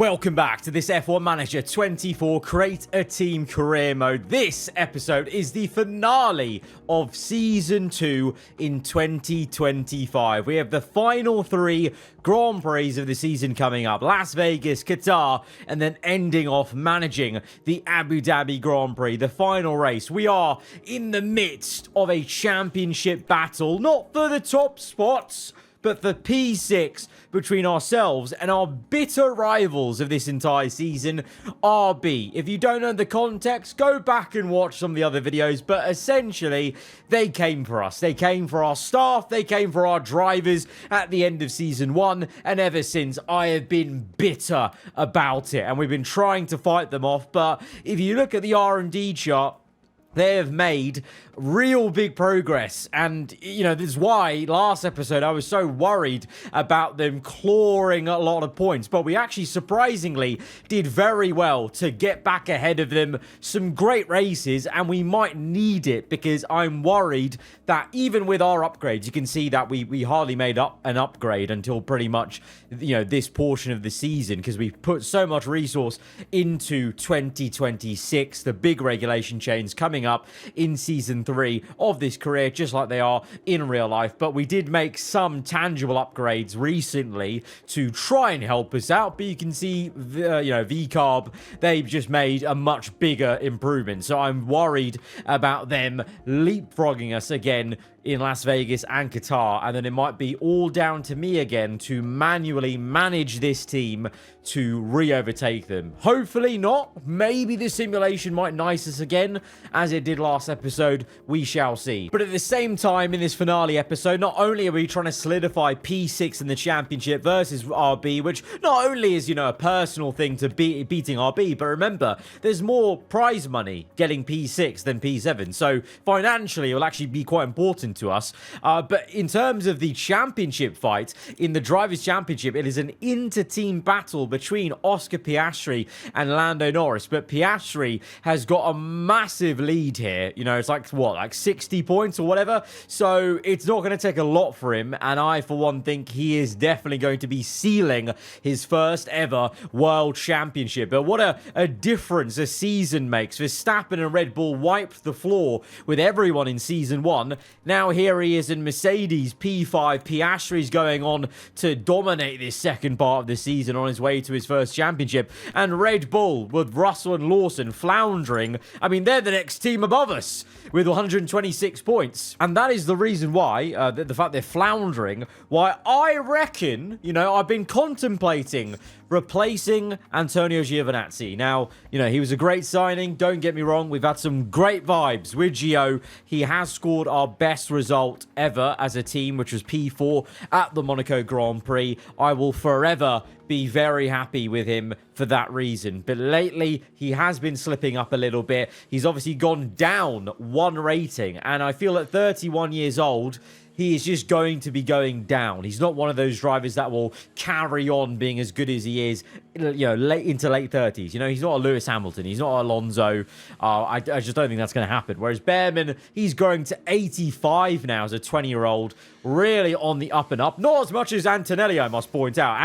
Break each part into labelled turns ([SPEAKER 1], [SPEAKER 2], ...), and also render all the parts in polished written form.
[SPEAKER 1] Welcome back to this F1 Manager 24 Create a Team Career Mode. This episode is the finale of Season 2 in 2025. We have the final 3 Grand Prix of the season coming up. Las Vegas, Qatar, and then ending off managing the Abu Dhabi Grand Prix, the final race. We are in the midst of a championship battle, not for the top spots, but for P6 between ourselves and our bitter rivals of this entire season, RB. If you don't know the context, go back and watch some of the other videos, but essentially, they came for us. They came for our staff, they came for our drivers at the end of Season 1, and ever since, I have been bitter about it, and we've been trying to fight them off, but if you look at the R&D chart, they have made real big progress, and you know, this is why last episode I was so worried about them clawing a lot of points, but we actually surprisingly did very well to get back ahead of them. Some great races, and we might need it because I'm worried that even with our upgrades, you can see that we hardly made up an upgrade until pretty much, you know, this portion of the season, because we put so much resource into 2026, the big regulation change coming up in Season 3 of this career, just like they are in real life. But we did make some tangible upgrades recently to try and help us out, but you can see VCarb, they've just made a much bigger improvement, so I'm worried about them leapfrogging us again in Las Vegas and Qatar, and then it might be all down to me again to manually manage this team to re-overtake them. Hopefully not. Maybe the simulation might nice us again, as it did last episode. We shall see. But at the same time, in this finale episode, not only are we trying to solidify P6 in the championship versus RB, which not only is, you know, a personal thing to beating RB, but remember, there's more prize money getting P6 than P7, so financially it will actually be quite important to us. But in terms of the championship fight, in the Drivers' Championship, it is an inter-team battle between Oscar Piastri and Lando Norris, but Piastri has got a massive lead here. You know, it's like, what, like 60 points or whatever? So it's not going to take a lot for him, and I, for one, think he is definitely going to be sealing his first ever World Championship. But what a difference a season makes. Verstappen and Red Bull wiped the floor with everyone in Season 1. Now here he is in Mercedes P5. Piastri's going on to dominate this second part of the season on his way to his first championship. And Red Bull, with Russell and Lawson floundering, I mean, they're the next team above us with 126 points. And that is the reason why, the fact they're floundering, why I reckon, you know, I've been contemplating replacing Antonio Giovinazzi. Now, you know, he was a great signing, don't get me wrong. We've had some great vibes with Gio. He has scored our best result ever as a team, which was P4 at the Monaco Grand Prix. I will forever be very happy with him for that reason. But lately, he has been slipping up a little bit. He's obviously gone down 1 rating, and I feel at 31 years old, he is just going to be going down. He's not one of those drivers that will carry on being as good as he is, you know, late 30s. You know, he's not a Lewis Hamilton. He's not a Alonso. I just don't think that's going to happen. Whereas Behrman, he's growing to 85 now as a 20-year-old, really on the up and up. Not as much as Antonelli, I must point out.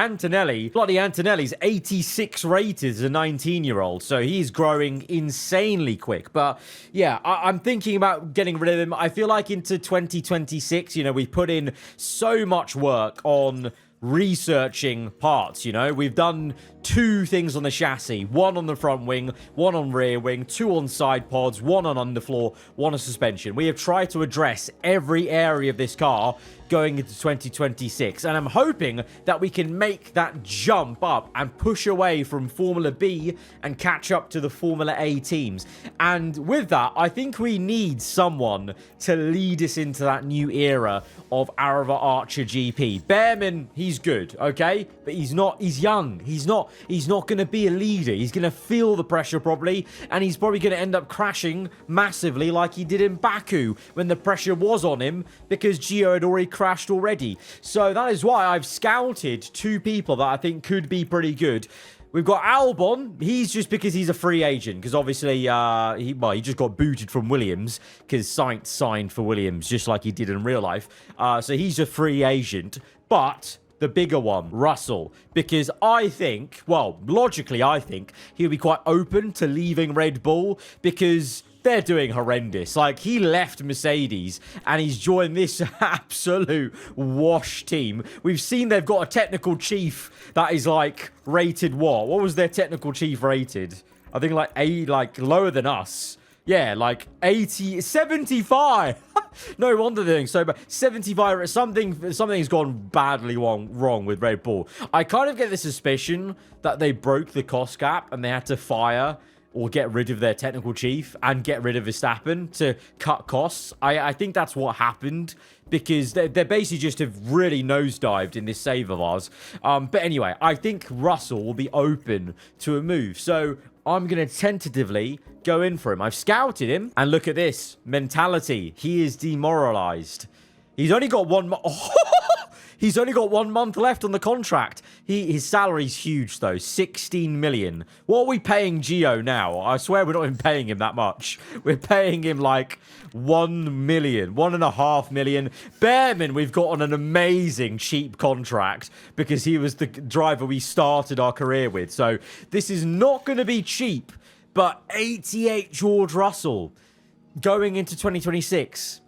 [SPEAKER 1] Bloody Antonelli's 86 rated as a 19-year-old, so he's growing insanely quick. But yeah, I'm thinking about getting rid of him. I feel like into 2026, you know, we put in so much work on researching parts. You know, we've done 2 things on the chassis, 1 on the front wing, 1 on rear wing, 2 on side pods, 1 on underfloor, 1 on suspension. We have tried to address every area of this car going into 2026, and I'm hoping that we can make that jump up and push away from Formula B and catch up to the Formula A teams. And with that, I think we need someone to lead us into that new era of aarava Archer GP. Behrman, he's good, okay, but he's young. He's not going to be a leader. He's going to feel the pressure probably, and he's probably going to end up crashing massively like he did in Baku when the pressure was on him, because Gio had already crashed already. So that is why I've scouted 2 people that I think could be pretty good. We've got Albon. He's just because he's a free agent, because obviously he just got booted from Williams because Sainz signed for Williams just like he did in real life. So he's a free agent. But the bigger one, Russell, because I think, well, logically, I think he'll be quite open to leaving Red Bull because they're doing horrendous. Like, he left Mercedes and he's joined this absolute wash team. We've seen they've got a technical chief that is, like, rated what? What was their technical chief rated? I think, like, lower than us. Yeah, like 80, 75. No wonder they're doing so bad. 75, something's gone badly wrong with Red Bull. I kind of get the suspicion that they broke the cost cap and they had to fire or get rid of their technical chief and get rid of Verstappen to cut costs. I think that's what happened because they're basically just have really nosedived in this save of ours. But anyway, I think Russell will be open to a move. So I'm going to tentatively go in for him. I've scouted him. And look at this. Mentality. He is demoralized. He's only got He's only got 1 month left on the contract. His salary's huge, though. 16 million. What are we paying Gio now? I swear we're not even paying him that much. We're paying him like 1 million, 1.5 million. Behrman, we've got on an amazing cheap contract because he was the driver we started our career with. So this is not going to be cheap. But 88 George Russell going into 2026.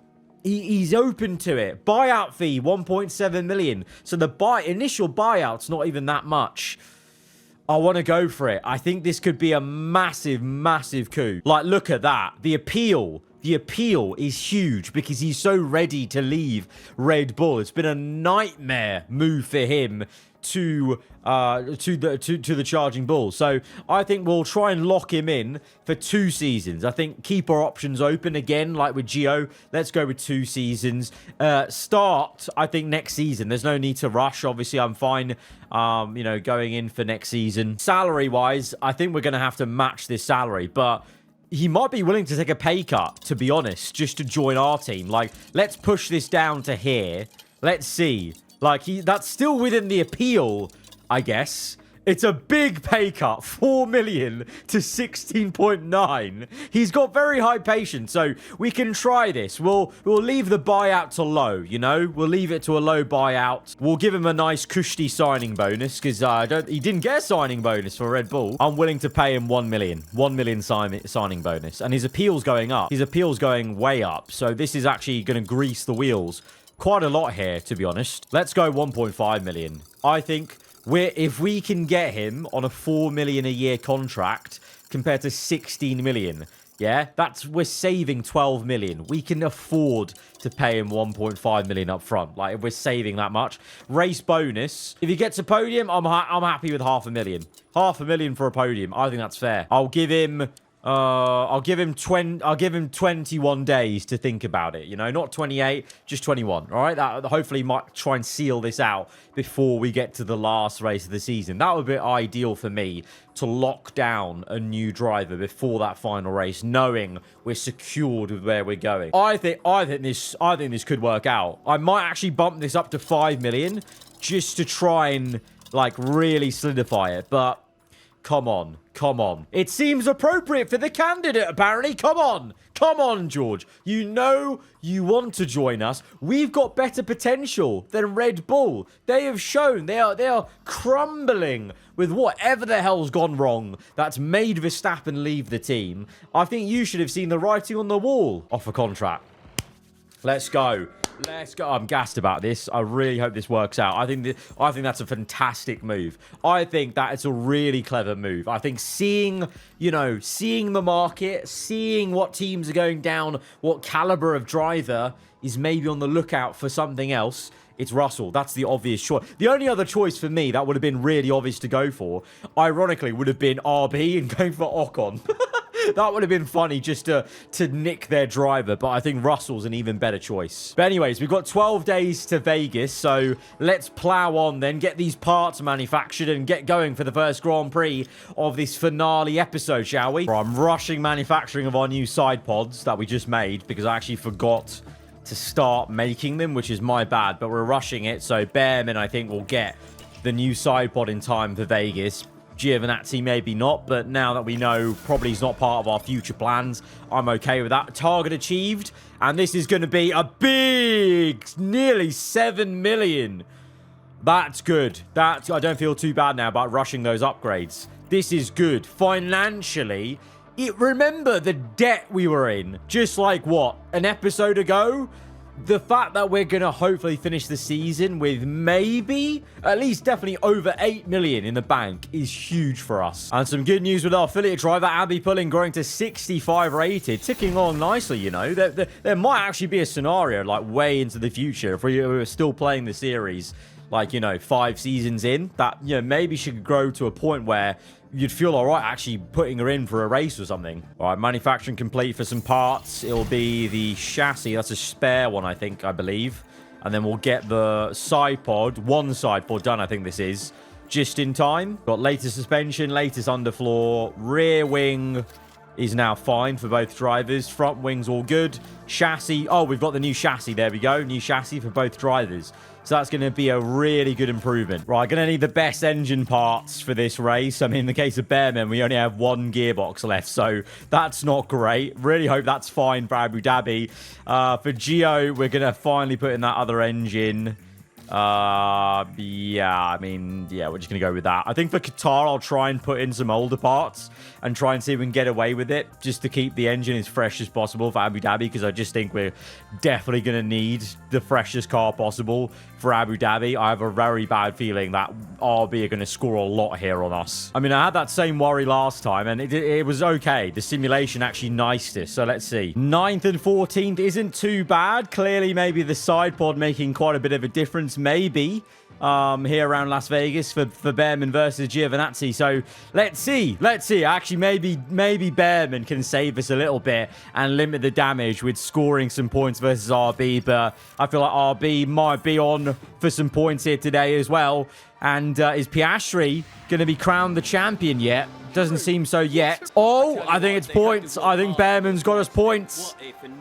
[SPEAKER 1] He's open to it. Buyout fee, 1.7 million. So the initial buyout's not even that much. I want to go for it. I think this could be a massive, massive coup. Like, look at that. The appeal is huge because he's so ready to leave Red Bull. It's been a nightmare move for him to the Charging Bull. So I think we'll try and lock him in for 2 seasons. I think keep our options open again, like with Gio. Let's go with 2 seasons. Start, I think, next season. There's no need to rush. Obviously, I'm fine, going in for next season. Salary-wise, I think we're going to have to match this salary, but he might be willing to take a pay cut, to be honest, just to join our team. Like, let's push this down to here. Let's see. Like, that's still within the appeal, I guess. It's a big pay cut, 4 million to 16.9. He's got very high patience, so we can try this. We'll leave the buyout to low, you know? We'll leave it to a low buyout. We'll give him a nice cushy signing bonus, because he didn't get a signing bonus for Red Bull. I'm willing to pay him 1 million. 1 million signing bonus. And his appeal's going up. His appeal's going way up, so this is actually going to grease the wheels. Quite a lot here, to be honest. Let's go 1.5 million. I think if we can get him on a 4 million a year contract compared to 16 million, yeah, we're saving 12 million. We can afford to pay him 1.5 million up front. Like, if we're saving that much. Race bonus. If he gets a podium, I'm happy with 500,000. 500,000 for a podium. I think that's fair. I'll give him 21 days to think about it, you know, not 28, just 21. All right, that hopefully might try and seal this out before we get to the last race of the season. That would be ideal for me, to lock down a new driver before that final race, knowing we're secured with where we're going. I think this could work out. I might actually bump this up to 5 million just to try and, like, really solidify it, but come on. It seems appropriate for the candidate, apparently. Come on, George. You know you want to join us. We've got better potential than Red Bull. They have shown they are crumbling with whatever the hell's gone wrong that's made Verstappen leave the team. I think you should have seen the writing on the wall. Off a contract. Let's go. I'm gassed about this. I really hope this works out. I think that's a fantastic move. I think that it's a really clever move. I think seeing the market, seeing what teams are going down, what caliber of driver is maybe on the lookout for something else, it's Russell. That's the obvious choice. The only other choice for me that would have been really obvious to go for, ironically, would have been RB and going for Ocon. That would have been funny just to nick their driver, but I think Russell's an even better choice. But anyways, we've got 12 days to Vegas, so let's plow on then, get these parts manufactured and get going for the first Grand Prix of this finale episode, shall we? I'm rushing manufacturing of our new side pods that we just made because I actually forgot to start making them, which is my bad, but we're rushing it, so Behrman, I think, will get the new side pod in time for Vegas. Giovinazzi maybe not, but now that we know probably he's not part of our future plans, I'm okay with that. Target achieved, and this is going to be a big, nearly 7 million. That's good. I don't feel too bad now about rushing those upgrades. This is good. Financially, remember the debt we were in just like, what, an episode ago? The fact that we're going to hopefully finish the season with maybe, at least definitely over 8 million in the bank is huge for us. And some good news with our affiliate driver, Abby Pulling, growing to 65 rated, ticking on nicely, you know. There might actually be a scenario, like, way into the future, if we were still playing the series, like, you know, 5 seasons in, that, you know, maybe she could grow to a point where you'd feel all right actually putting her in for a race or something. All right, manufacturing complete for some parts. It'll be the chassis. That's a spare one, I believe. And then we'll get the side pod. One side pod done, I think this is. Just in time. Got latest suspension, latest underfloor. Rear wing is now fine for both drivers. Front wing's all good. Chassis. Oh, we've got the new chassis. There we go. New chassis for both drivers. So that's going to be a really good improvement. Right, going to need the best engine parts for this race. I mean, in the case of Bearman, we only have 1 gearbox left, so that's not great. Really hope that's fine for Abu Dhabi. For Geo, we're going to finally put in that other engine. Yeah, I mean, yeah, we're just going to go with that. I think for Qatar, I'll try and put in some older parts and try and see if we can get away with it just to keep the engine as fresh as possible for Abu Dhabi, because I just think we're definitely going to need the freshest car possible for Abu Dhabi. I have a very bad feeling that RB are going to score a lot here on us. I mean, I had that same worry last time, and it was okay. The simulation actually niced us, so let's see. 9th and 14th isn't too bad. Clearly, maybe the side pod making quite a bit of a difference, maybe, here around Las Vegas for Bearman versus Giovinazzi. So let's see. Actually, maybe Bearman can save us a little bit and limit the damage with scoring some points versus RB. But I feel like RB might be on for some points here today as well. And is Piastri going to be crowned the champion yet? Doesn't seem so yet. Oh, I think it's points. I think Bearman's got us points.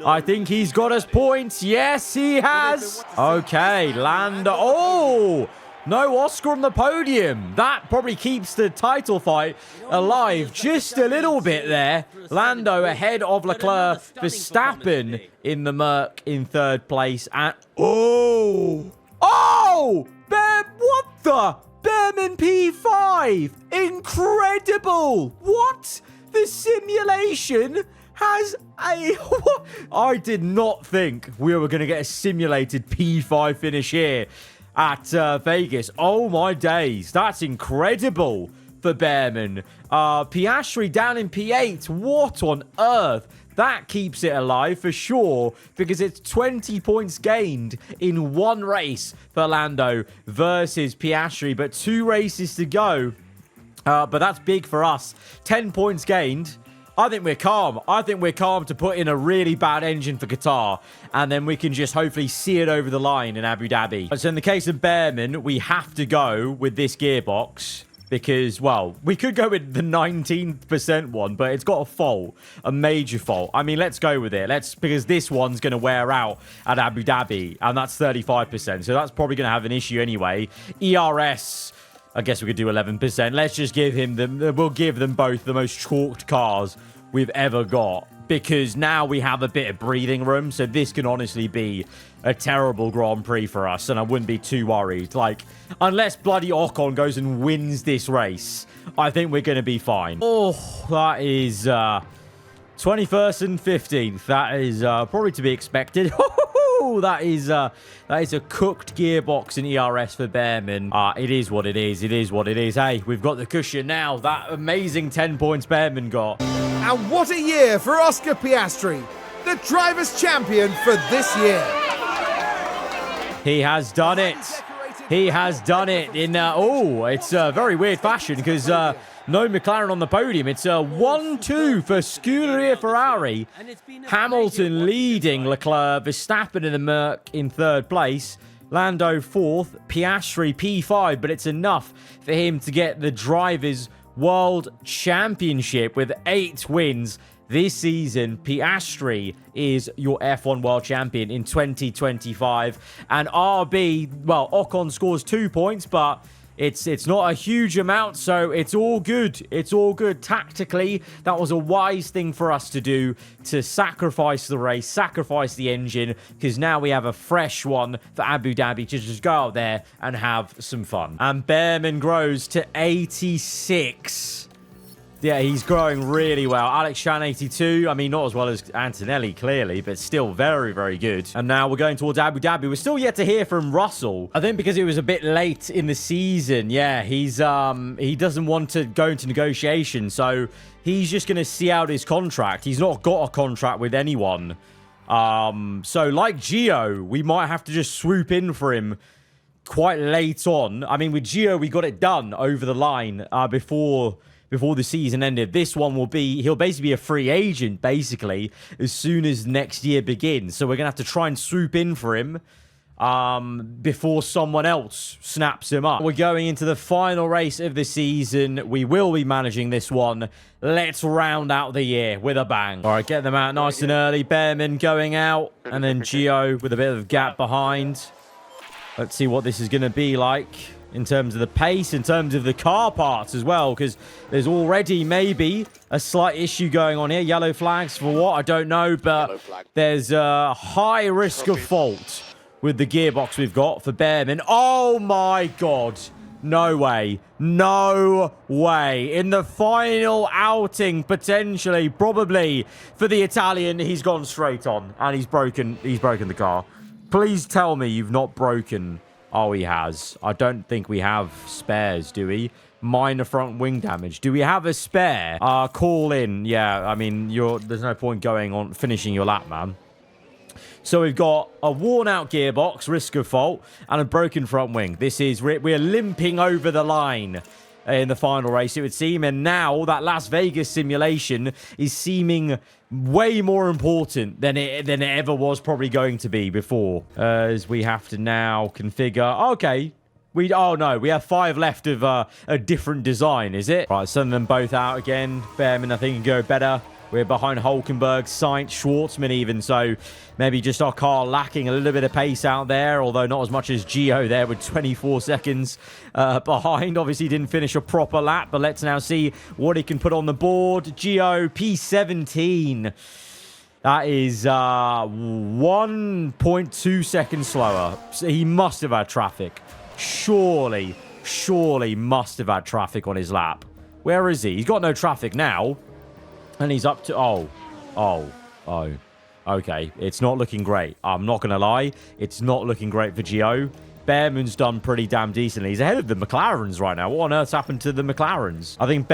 [SPEAKER 1] I think he's got us points. Yes, he has. Okay, Lando. Oh, no Oscar on the podium. That probably keeps the title fight alive just a little bit there. Lando ahead of Leclerc. Verstappen in the Merc in 3rd place. And what the? Bearman P5. Incredible. What? The simulation has a... What? I did not think we were going to get a simulated P5 finish here at Vegas. Oh, my days. That's incredible for Bearman. Piastri down in P8. What on earth? That keeps it alive for sure, because it's 20 points gained in 1 race for Lando versus Piastri, but 2 races to go. But that's big for us. 10 points gained. I think we're calm. I think we're calm to put in a really bad engine for Qatar, and then we can just hopefully see it over the line in Abu Dhabi. So in the case of Bearman, we have to go with this gearbox. Because, well, we could go with the 19% one, but it's got a fault, a major fault. I mean, let's go with it. Because this one's going to wear out at Abu Dhabi, and that's 35%. So that's probably going to have an issue anyway. ERS, I guess we could do 11%. Let's just give him we'll give them both the most chalked cars we've ever got. Because now we have a bit of breathing room, so this can honestly be a terrible Grand Prix for us, and I wouldn't be too worried. Like, unless bloody Ocon goes and wins this race, I think we're going to be fine. Oh, that is 21st and 15th. That is probably to be expected. That is a cooked gearbox in ERS for Bearman. It is what it is. It is what it is. Hey, we've got the cushion now. That amazing 10 points Bearman got.
[SPEAKER 2] And what a year for Oscar Piastri, the drivers' champion for this year.
[SPEAKER 1] He has done it. He has done it in, it's a very weird fashion because no McLaren on the podium. It's a 1-2 for Scuderia Ferrari. Hamilton leading Leclerc, Verstappen in the Merc in 3rd place. Lando 4th, Piastri P5, but it's enough for him to get the Drivers' World Championship with 8 wins this season. Piastri is your F1 World Champion in 2025. And RB, well, Ocon scores 2 points, but It's not a huge amount, so it's all good. It's all good. Tactically, that was a wise thing for us to do, to sacrifice the race, sacrifice the engine, because now we have a fresh one for Abu Dhabi to just go out there and have some fun. And Behrman grows to 86. Yeah, he's growing really well. Alex Chan, 82. I mean, not as well as Antonelli, clearly, but still very, very good. And now we're going towards Abu Dhabi. We're still yet to hear from Russell. I think because it was a bit late in the season. Yeah, he doesn't want to go into negotiation, so he's just going to see out his contract. He's not got a contract with anyone. So like Gio, we might have to just swoop in for him quite late on. I mean, with Gio, we got it done over the line before the season ended. This one will be, he'll basically be a free agent, basically, as soon as next year begins. So we're going to have to try and swoop in for him before someone else snaps him up. We're going into the final race of the season. We will be managing this one. Let's round out the year with a bang. All right, get them out nice and early. Behrman going out, and then Gio with a bit of gap behind. Let's see what this is going to be like in terms of the pace, in terms of the car parts as well, because there's already maybe a slight issue going on here. Yellow flags for what? I don't know, but there's a high risk of fault with the gearbox we've got for Behrman. Oh my God. No way. No way. In the final outing, potentially, probably, for the Italian, he's gone straight on and he's broken the car. Please tell me you've not broken. Oh, he has. I don't think we have spares, do we? Minor front wing damage. Do we have a spare? Call in. Yeah, I mean, there's no point going on finishing your lap, man. So we've got a worn-out gearbox, risk of fault, and a broken front wing. We're limping over the line in the final race, it would seem. And now that Las Vegas simulation is seeming way more important than it ever was probably going to be before. As we have to now configure. Okay. Oh no, we have 5 left of a different design, is it? Right, send them both out again. Behrman, I think, can go better. We're behind Hulkenberg, Sainz, Schwartzman even, so maybe just our car lacking a little bit of pace out there, although not as much as Gio there with 24 seconds behind. Obviously didn't finish a proper lap, but let's now see what he can put on the board. Gio, P17. That is 1.2 seconds slower. So he must have had traffic. Surely must have had traffic on his lap. Where is he? He's got no traffic now. And he's up to... Oh. Okay. It's not looking great. I'm not going to lie. It's not looking great for Gio. Behrman's done pretty damn decently. He's ahead of the McLarens right now. What on earth's happened to the McLarens? I think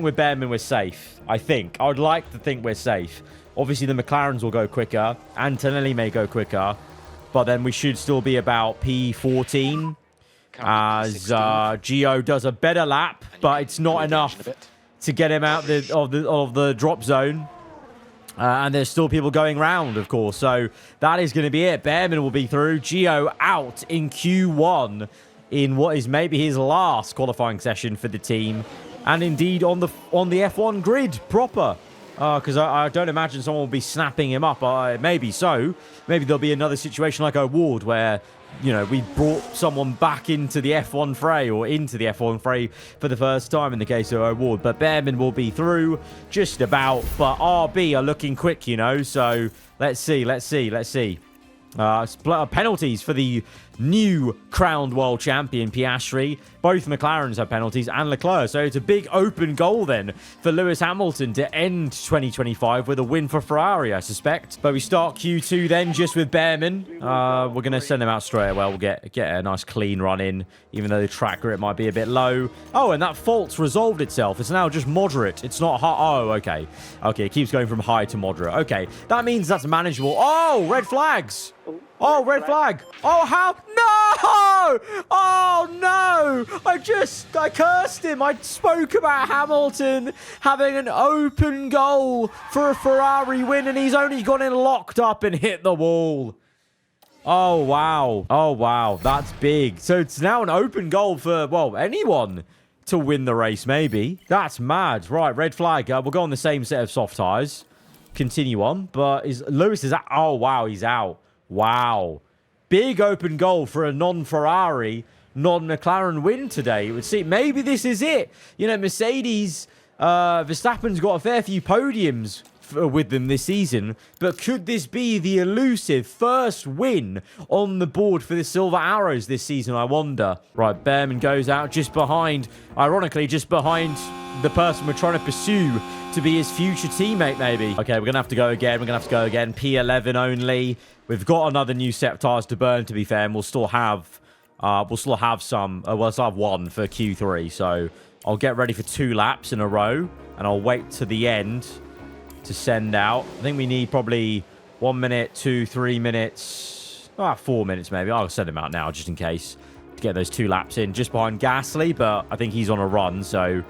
[SPEAKER 1] with Behrman, we're safe. I would like to think we're safe. Obviously, the McLarens will go quicker. Antonelli may go quicker. But then we should still be about P14. As Gio does a better lap. But it's not enough to get him out of the drop zone. And there's still people going round, of course. So that is going to be it. Behrman will be through. Gio out in Q1 in what is maybe his last qualifying session for the team. And indeed on the F1 grid proper. Because I don't imagine someone will be snapping him up. Maybe so. Maybe there'll be another situation like O'Ward where, you know, we brought someone back into the F1 fray or into the F1 fray for the first time in the case of O'Ward. But Behrman will be through just about. But RB are looking quick, you know. So let's see. Penalties for the new crowned world champion, Piastri. Both McLarens have penalties and Leclerc. So it's a big open goal then for Lewis Hamilton to end 2025 with a win for Ferrari, I suspect. But we start Q2 then just with Behrman. We're going to send him out straight away. We'll get a nice clean run in, even though the track grip might be a bit low. Oh, and that fault's resolved itself. It's now just moderate. It's not high. Oh, okay. Okay, it keeps going from high to moderate. Okay, that means that's manageable. Oh, red flags. Oh, red flag. Oh, how? No! Oh, no! I cursed him. I spoke about Hamilton having an open goal for a Ferrari win, and he's only gone in locked up and hit the wall. Oh, wow. Oh, wow. That's big. So it's now an open goal for, well, anyone to win the race, maybe. That's mad. Right, red flag. We'll go on the same set of soft tires. Continue on. But Lewis is out. Oh, wow. He's out. Wow. Big open goal for a non-Ferrari. non-McLaren win today. It would seem maybe this is it. You know, Mercedes, Verstappen's got a fair few podiums with them this season, but could this be the elusive first win on the board for the Silver Arrows this season, I wonder? Right, Behrman goes out just behind, ironically, just behind the person we're trying to pursue to be his future teammate, maybe. Okay, we're gonna have to go again. P11 only. We've got another new set of tires to burn, to be fair, and we'll still have some. We'll still have one for Q3, so I'll get ready for 2 laps in a row, and I'll wait to the end to send out. I think we need probably 1 minute, 2, 3 minutes, 4 minutes maybe. I'll send him out now just in case to get those 2 laps in, just behind Gasly, but I think he's on a run, so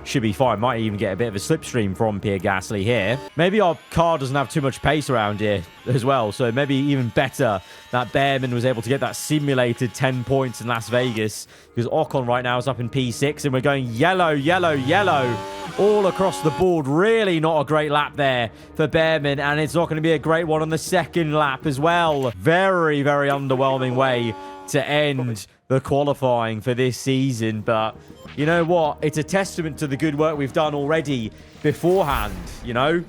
[SPEAKER 1] should be fine. Might even get a bit of a slipstream from Pierre Gasly here. Maybe our car doesn't have too much pace around here as well, so maybe even better that Behrman was able to get that simulated 10 points in Las Vegas, because Ocon right now is up in P6, and we're going yellow, yellow, yellow all across the board. Really not a great lap there for Behrman, and it's not going to be a great one on the second lap as well. Very, very underwhelming way to end the qualifying for this season, but you know what? It's a testament to the good work we've done already beforehand, you know?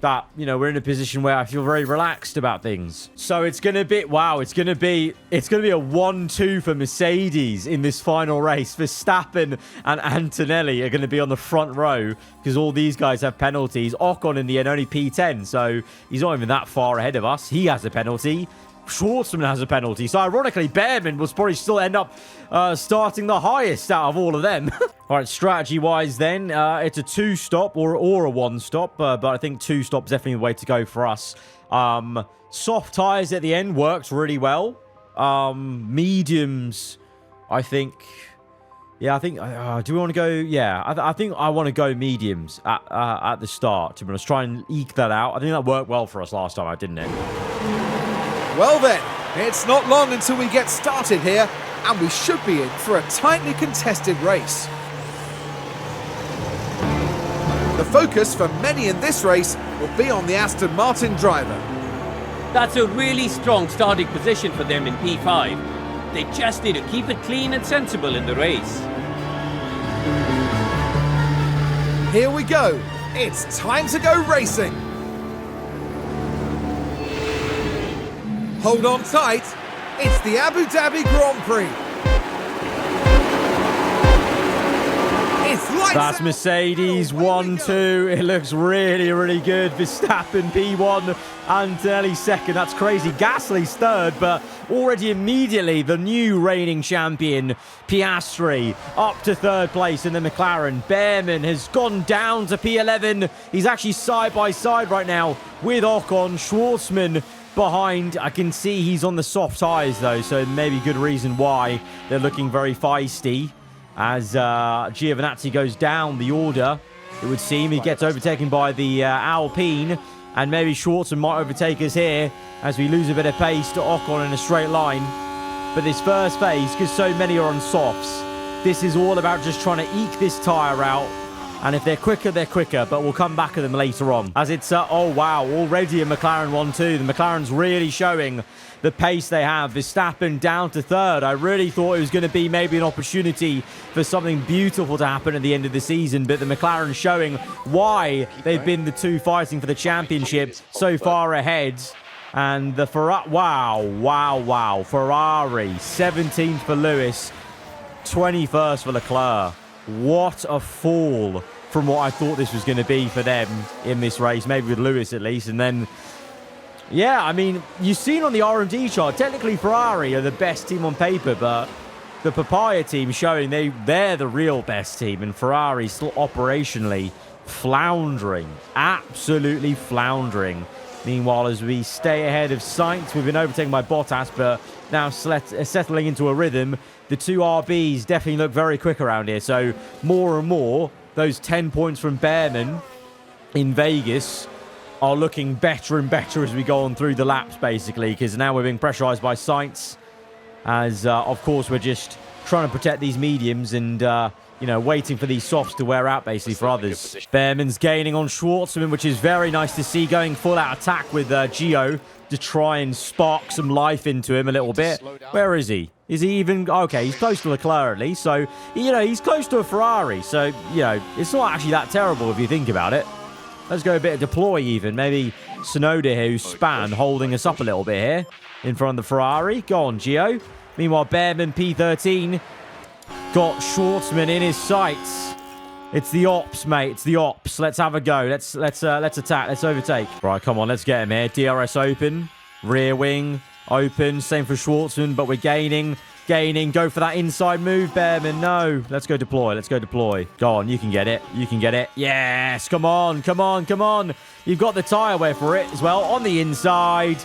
[SPEAKER 1] That, you know, we're in a position where I feel very relaxed about things. So it's going to be, wow, it's going to be a 1-2 for Mercedes in this final race. Verstappen and Antonelli are going to be on the front row because all these guys have penalties. Ocon in the end only P10, so he's not even that far ahead of us. He has a penalty. Schwartzman has a penalty. So ironically, Behrman will probably still end up starting the highest out of all of them. All right, strategy-wise then, it's a 2-stop or a 1-stop, but I think 2 stops definitely the way to go for us. Soft tires at the end works really well. Mediums, I think... Yeah, I think... do we want to go... Yeah, I think I want to go mediums at the start. To be honest, try and eke that out. I think that worked well for us last time, didn't it?
[SPEAKER 2] Well then, it's not long until we get started here, and we should be in for a tightly contested race. The focus for many in this race will be on the Aston Martin driver.
[SPEAKER 3] That's a really strong starting position for them in P5. They just need to keep it clean and sensible in the race.
[SPEAKER 2] Here we go. It's time to go racing. Hold on tight. It's the Abu Dhabi Grand Prix. It's lights
[SPEAKER 1] That's
[SPEAKER 2] out.
[SPEAKER 1] Mercedes 1-2. It looks really, really good. Verstappen P1, Antonelli second. That's crazy. Gasly's third, but already immediately the new reigning champion, Piastri, up to third place in the McLaren. Behrman has gone down to P11. He's actually side by side right now with Ocon. Schwartzman behind. I can see he's on the soft tyres though, so maybe good reason why they're looking very feisty. As Giovinazzi goes down the order, it would seem he gets overtaken by the Alpine, and maybe Schwartzman might overtake us here as we lose a bit of pace to Ocon in a straight line. But this first phase, because so many are on softs, this is all about just trying to eke this tyre out. And if they're quicker, they're quicker, but we'll come back to them later on. As it's, oh wow, already a McLaren 1-2. The McLaren's really showing the pace they have. Verstappen down to third. I really thought it was going to be maybe an opportunity for something beautiful to happen at the end of the season, but the McLaren showing why they've been the two fighting for the championship so far ahead. And the Ferrari, wow. Ferrari, 17th for Lewis, 21st for Leclerc. What a fall from what I thought this was going to be for them in this race, maybe with Lewis at least. And then, yeah, I mean, you've seen on the R&D chart, technically Ferrari are the best team on paper, but the Papaya team showing they're the real best team, and Ferrari still operationally floundering, absolutely floundering. Meanwhile, as we stay ahead of Sainz, we've been overtaken by Bottas, but now settling into a rhythm. The two RBs definitely look very quick around here. So more and more, those 10 points from Behrman in Vegas are looking better and better as we go on through the laps, basically, because now we're being pressurized by Sainz. As, of course, we're just trying to protect these mediums and you know, waiting for these softs to wear out, basically, for others. Behrman's gaining on Schwartzman, which is very nice to see, going full-out attack with Gio to try and spark some life into him a little bit. Where is he? Is he even... Okay, he's close to Leclerc, at least. So, you know, he's close to a Ferrari. So, you know, it's not actually that terrible if you think about it. Let's go a bit of deploy, even. Maybe Tsunoda here, who's Span, holding us up a little bit here in front of the Ferrari. Go on, Gio. Meanwhile, Behrman, P13, got Schwartzman in his sights. It's the ops, mate. It's the ops. Let's have a go. Let's attack. Let's overtake. Right, come on. Let's get him here. DRS open. Rear wing open. Same for Schwartzman, but we're gaining. Go for that inside move, Behrman. No. Let's go deploy. Let's go deploy. Go on. You can get it. You can get it. Yes. Come on. Come on. Come on. You've got the tyre wear for it as well on the inside.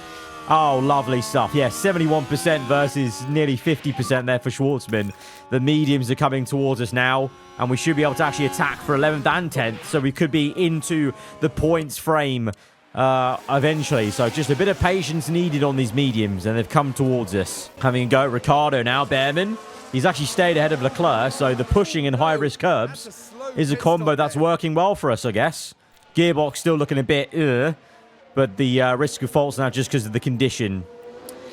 [SPEAKER 1] Oh, lovely stuff. Yeah, 71% versus nearly 50% there for Schwartzman. The mediums are coming towards us now, and we should be able to actually attack for 11th and 10th, so we could be into the points frame eventually. So just a bit of patience needed on these mediums, and they've come towards us. Having a go at Ricciardo now, Behrman. He's actually stayed ahead of Leclerc, so the pushing and high-risk curbs is a combo that's working well for us, I guess. Gearbox still looking a bit, but the risk of faults now just because of the condition.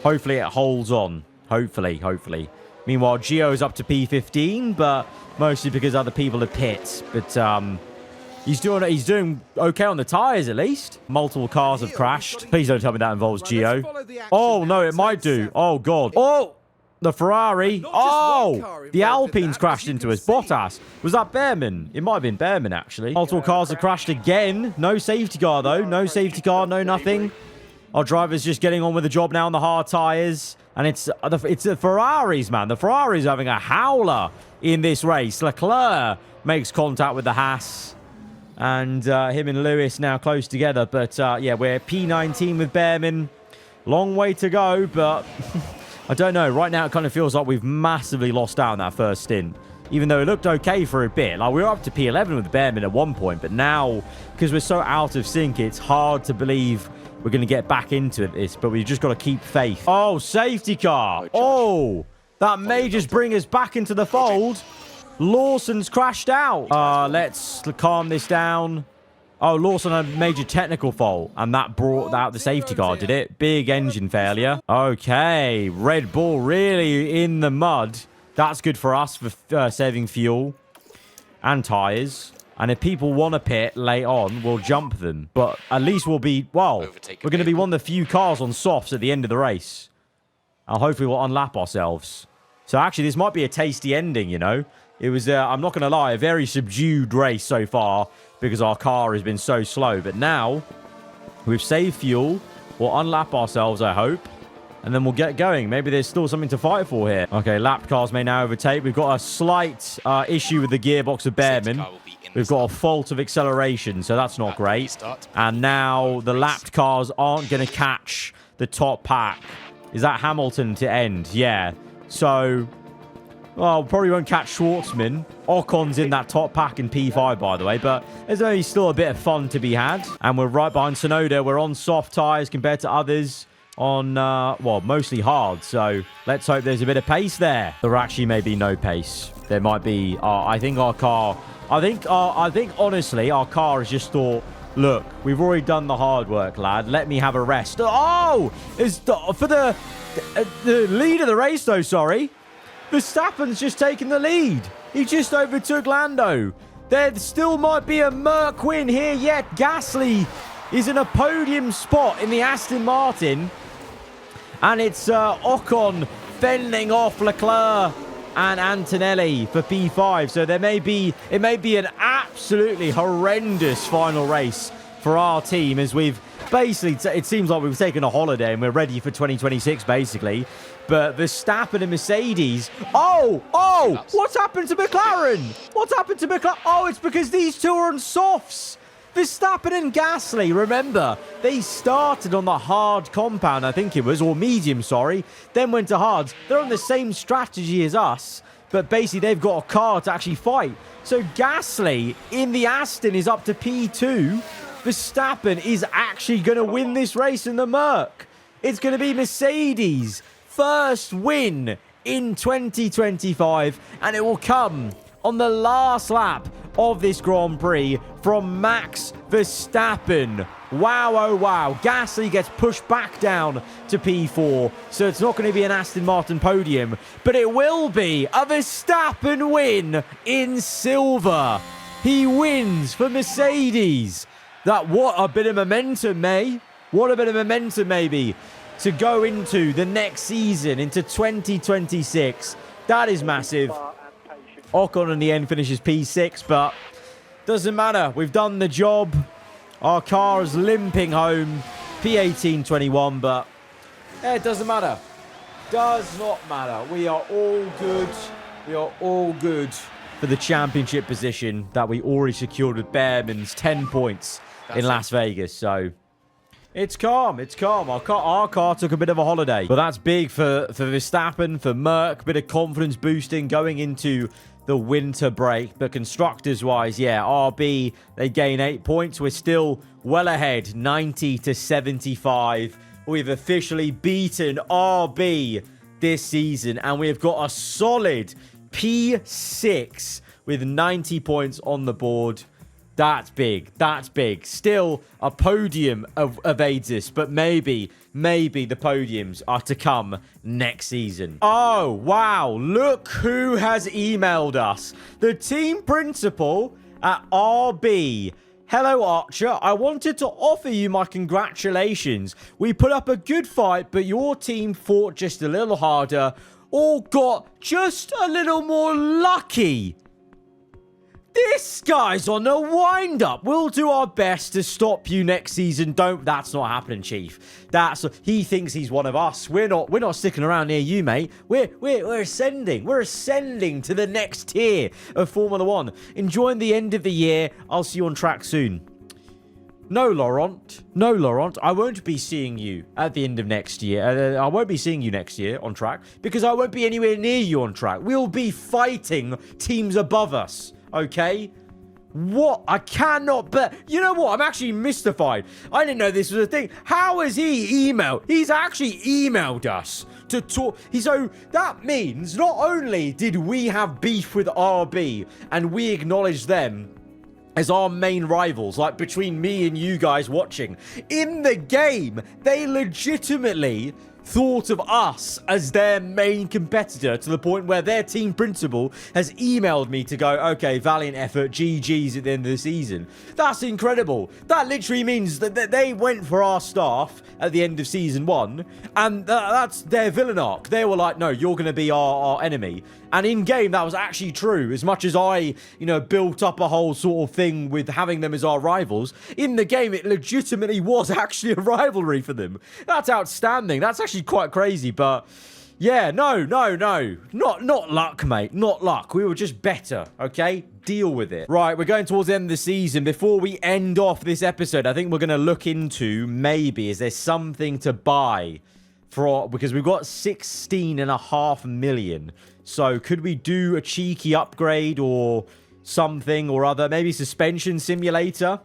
[SPEAKER 1] Hopefully it holds on. Hopefully. Meanwhile, Gio is up to P15, but mostly because other people have pit. But he's doing okay on the tyres, at least. Multiple cars have crashed. Please don't tell me that involves Gio. Oh, no, it might do. Oh, God. Oh! The Ferrari. Oh! The Alpine's crashed into us. Bottas. Was that Behrman? It might have been Behrman, actually. Multiple cars have crashed again. No safety car, though. No safety car. No nothing. Our driver's just getting on with the job now on the hard tyres. And it's the Ferraris, man. The Ferraris are having a howler in this race. Leclerc makes contact with the Haas. And him and Lewis now close together. But, yeah, we're P19 with Behrman. Long way to go, but... I don't know. Right now, it kind of feels like we've massively lost out on that first stint. Even though it looked okay for a bit. Like, we were up to P11 with Behrman at one point. But now, because we're so out of sync, it's hard to believe we're going to get back into this. But we've just got to keep faith. Oh, safety car. Oh, that may just bring us back into the fold. Lawson's crashed out. Let's calm this down. Oh, Lawson had a major technical fault, and that brought out the safety car, did it? Big engine failure. Okay, Red Bull really in the mud. That's good for us for saving fuel and tyres. And if people want to pit late on, we'll jump them. But at least we'll be, well, we're going to be one of the few cars on softs at the end of the race. And hopefully we'll unlap ourselves. So actually, this might be a tasty ending, you know. It was, I'm not going to lie, a very subdued race so far because our car has been so slow. But now, we've saved fuel. We'll unlap ourselves, I hope. And then we'll get going. Maybe there's still something to fight for here. Okay, lapped cars may now overtake. We've got a slight issue with the gearbox of Behrman. We've got a fault of acceleration, so that's not great. And now the lapped cars aren't going to catch the top pack. Is that Hamilton to end? Yeah. So... well, probably won't catch Schwartzman. Ocon's in that top pack in P5, by the way. But there's only still a bit of fun to be had. And we're right behind Tsunoda. We're on soft tyres compared to others on, well, mostly hard. So let's hope there's a bit of pace there. There actually may be no pace. There might be, I think our car... I think honestly, our car has just thought, look, we've already done the hard work, lad. Let me have a rest. Oh! It's for the lead of the race, though, sorry. Verstappen's just taken the lead. He just overtook Lando. There still might be a Merc win here yet. Gasly is in a podium spot in the Aston Martin. And it's Ocon fending off Leclerc and Antonelli for P5. So it may be an absolutely horrendous final race for our team as we've basically, it seems like we've taken a holiday and we're ready for 2026 basically. But Verstappen and Mercedes... Oh! What's happened to McLaren? What's happened to McLaren? Oh, it's because these two are on softs. Verstappen and Gasly, remember, they started on the hard compound, I think it was, or medium, sorry, then went to hards. They're on the same strategy as us, but basically they've got a car to actually fight. So Gasly in the Aston is up to P2. Verstappen is actually going to win this race in the Merc. It's going to be Mercedes' first win in 2025, and it will come on the last lap of this Grand Prix from Max Verstappen. Wow, oh wow. Gasly gets pushed back down to P4, so it's not going to be an Aston Martin podium, but it will be a Verstappen win in silver. He wins for Mercedes. What a bit of momentum, May. What a bit of momentum, maybe, to go into the next season, into 2026. That is massive. Ocon in the end finishes P6, but doesn't matter. We've done the job. Our car is limping home. P18.21, but it doesn't matter. Does not matter. We are all good. We are all good for the championship position that we already secured with Behrman's 10 points in Las Vegas. So it's calm. It's calm. Our car took a bit of a holiday. But that's big for Verstappen, for Merc. Bit of confidence boosting going into the winter break. But constructors-wise, yeah, RB, they gain 8 points. We're still well ahead, 90 to 75. We've officially beaten RB this season. And we've got a solid P6 with 90 points on the board. That's big. That's big. Still, a podium evades us, but maybe the podiums are to come next season. Oh, wow. Look who has emailed us. The team principal at RB. Hello, Archer. I wanted to offer you my congratulations. We put up a good fight, but your team fought just a little harder, or got just a little more lucky. This guy's on a wind-up. We'll do our best to stop you next season. That's not happening, Chief. He thinks he's one of us. We're not sticking around near you, mate. We're ascending. We're ascending to the next tier of Formula One. Enjoying the end of the year. I'll see you on track soon. No, Laurent. No, Laurent. I won't be seeing you at the end of next year. I won't be seeing you next year on track because I won't be anywhere near you on track. We'll be fighting teams above us. Okay? What? I cannot, but you know what? I'm actually mystified. I didn't know this was a thing. How has he emailed? He's actually emailed us to talk. So that means not only did we have beef with RB and we acknowledge them as our main rivals, like between me and you guys watching, in the game, they legitimately thought of us as their main competitor to the point where their team principal has emailed me to go, okay, valiant effort, GG's at the end of the season. That's incredible. That literally means that they went for our staff at the end of season 1, and that's their villain arc. They were like, no, you're going to be our enemy. And in game, that was actually true. As much as I, built up a whole sort of thing with having them as our rivals, in the game, it legitimately was actually a rivalry for them. That's outstanding. That's actually quite crazy, but yeah, no. Not luck, mate. Not luck. We were just better, okay? Deal with it. Right, we're going towards the end of the season. Before we end off this episode, I think we're going to look into maybe, is there something to buy because we've got 16.5 million. So could we do a cheeky upgrade or something or other? Maybe suspension simulator.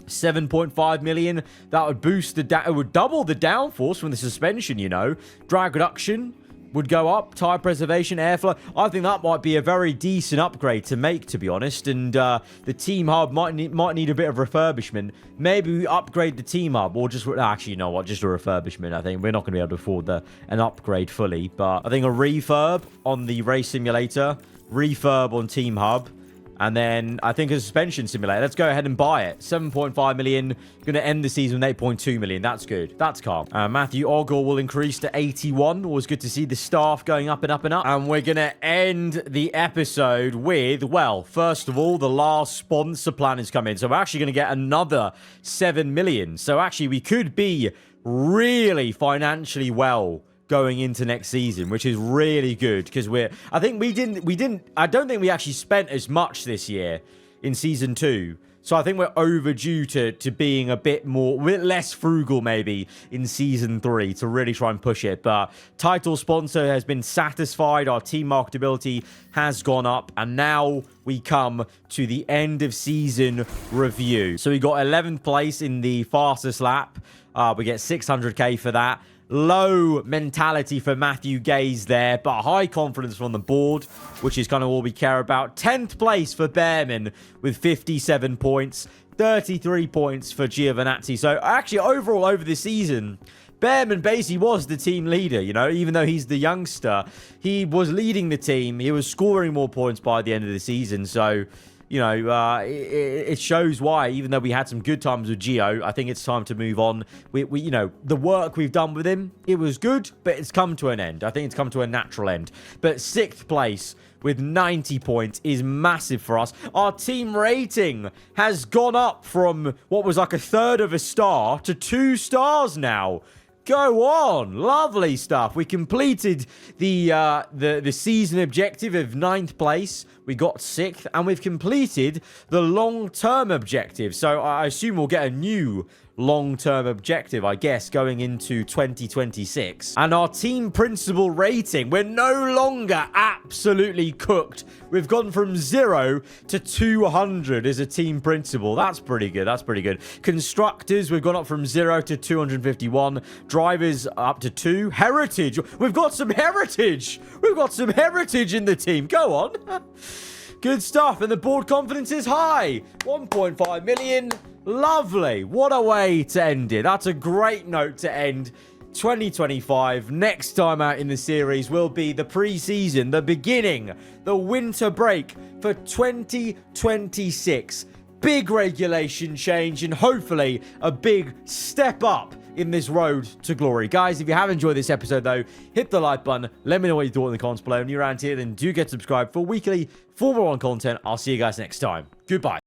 [SPEAKER 1] 7.5 million. That would boost it would double the downforce from the suspension, Drag reduction would go up. Tire preservation, airflow. I think that might be a very decent upgrade to make, to be honest. And the team hub might need a bit of refurbishment. Maybe we upgrade the team hub, or just actually, you know what? Just a refurbishment. I think we're not going to be able to afford an upgrade fully, but I think a refurb on the race simulator, refurb on team hub. And then I think a suspension simulator. Let's go ahead and buy it. 7.5 million. Going to end the season with 8.2 million. That's good. That's calm. Matthew Ogle will increase to 81. Always good to see the staff going up and up and up. And we're going to end the episode with, well, first of all, the last sponsor plan has come in. So we're actually going to get another 7 million. So actually, we could be really financially well going into next season, which is really good because I don't think we actually spent as much this year in season 2. So I think we're overdue to being a bit less frugal maybe in season 3 to really try and push it. But title sponsor has been satisfied. Our team marketability has gone up. And now we come to the end of season review. So we got 11th place in the fastest lap. We get 600k for that. low mentality for Matthew Gaze there, but high confidence from the board, which is kind of all we care about. 10th place for Behrman with 57 points, 33 points for Giovinazzi. So actually, overall, over the season, Behrman basically was the team leader, you know, even though he's the youngster. He was leading the team. He was scoring more points by the end of the season. So, you know, it shows why, even though we had some good times with Gio, I think it's time to move on. We you know, the work we've done with him, it was good, but it's come to an end. I think it's come to a natural end. But 6th place with 90 points is massive for us. Our team rating has gone up from what was like a third of a star to 2 stars now. Go on. Lovely stuff. We completed the season objective of 9th place. We got 6th, and we've completed the long-term objective. So I assume we'll get a new long-term objective, I guess, going into 2026. And our team principal rating, we're no longer absolutely cooked. We've gone from 0 to 200 as a team principal. That's pretty good. That's pretty good. Constructors, we've gone up from 0 to 251. Drivers up to 2. Heritage, we've got some heritage. We've got some heritage in the team. Go on. Good stuff. And the board confidence is high. 1.5 million. Lovely. What a way to end it. That's a great note to end 2025. Next time out in the series will be the pre-season, the beginning, the winter break for 2026. Big regulation change and hopefully a big step up in this road to glory. Guys, if you have enjoyed this episode though, hit the like button. Let me know what you thought in the comments below. And you're around here, then do get subscribed for weekly Formula 1 content. I'll see you guys next time. Goodbye.